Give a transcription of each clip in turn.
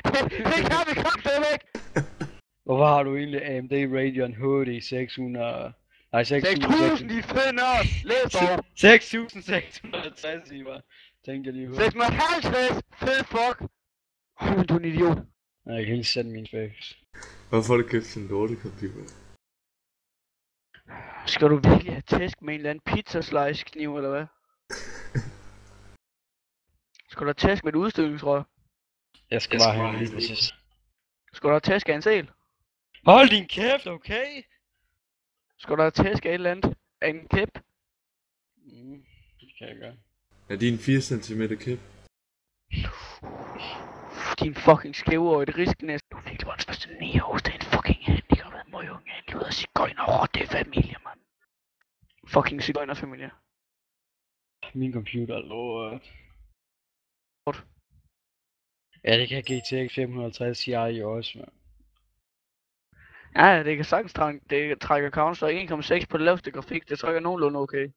Det kan vi kraftedeme ikke! Hvorfor har du egentlig AMD Radeon HD 600... Nej, 6.000, de finder os! Læs dog! 6660 timer. Tænkte jeg lige på. 650! Fed fuck! Men du er en idiot. Nej, jeg kan ikke sende min specs. Hvorfor har du købt sådan en lortekomputer? Skal du virkelig have tæsk med en eller anden pizzaslice kniv, eller hvad? Skal du have tæsk med et udstødningsrør? Jeg skal bare have en lige præcis. Skal du have tæsk af en sæl? Hold din kæft, okay? Skal du have tæsk af et eller andet? Af en kæp? Det kan jeg gøre. Er din 4 cm kæp? Din fucking skæveøjde risknæst. Du er virkelig bare en fascinerende hos den fucking handicappede møgunge. Han lyder sigøjner det familie, mand. Fucking sigøjnerfamilie. Min computer er lort. Ja, det kan GTX 550 Ti også, mand. Ja, det kan sagtens trække Counter 1,6 på det laveste grafik. Det trækker nogenlunde okay.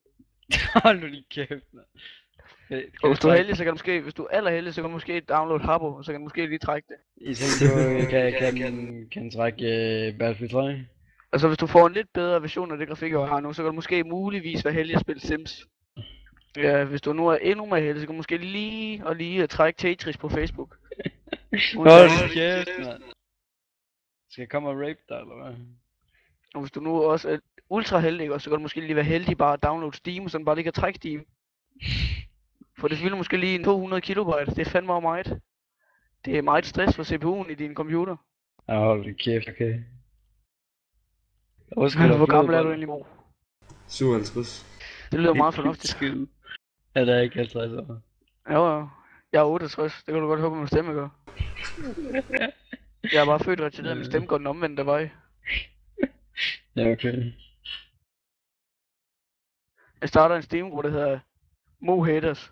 Hold nu din kæft, mand. Og hvis du er heldig, så kan du måske, hvis du er allerheldig, så kan du måske downloade Habbo, og så kan du måske lige trække det. I tænkte, kan trække Battlefield 3? Altså hvis du får en lidt bedre version af det grafik, jeg har nu, så kan du måske muligvis være heldig at spille Sims. Ja, hvis du nu er endnu mere heldig, så kan du måske lige at trække Tetris på Facebook. Hold nu kæft, mand. Skal jeg komme og rape dig, eller hvad? Og hvis du nu også er ultra heldig, så kan du måske lige være heldig bare at downloade Steam, så den bare lige kan trække Steam. For det fylder måske lige 200 kilobyte, det er fandme meget. Det er meget stress for CPU'en i din computer. Ja, hold din kæft, okay. Hvor gammel er du egentlig, Mo? 57. Det lyder meget fornuftigt. Ja, det er ikke 50 år. Jo, jeg er 68, det kan du godt håbe, min stemme gør. Jeg er bare født retarderet, min stemme går den omvendte vej. Ja, okay. Jeg starter en Steam-gruppe, der hedder Mo Haters.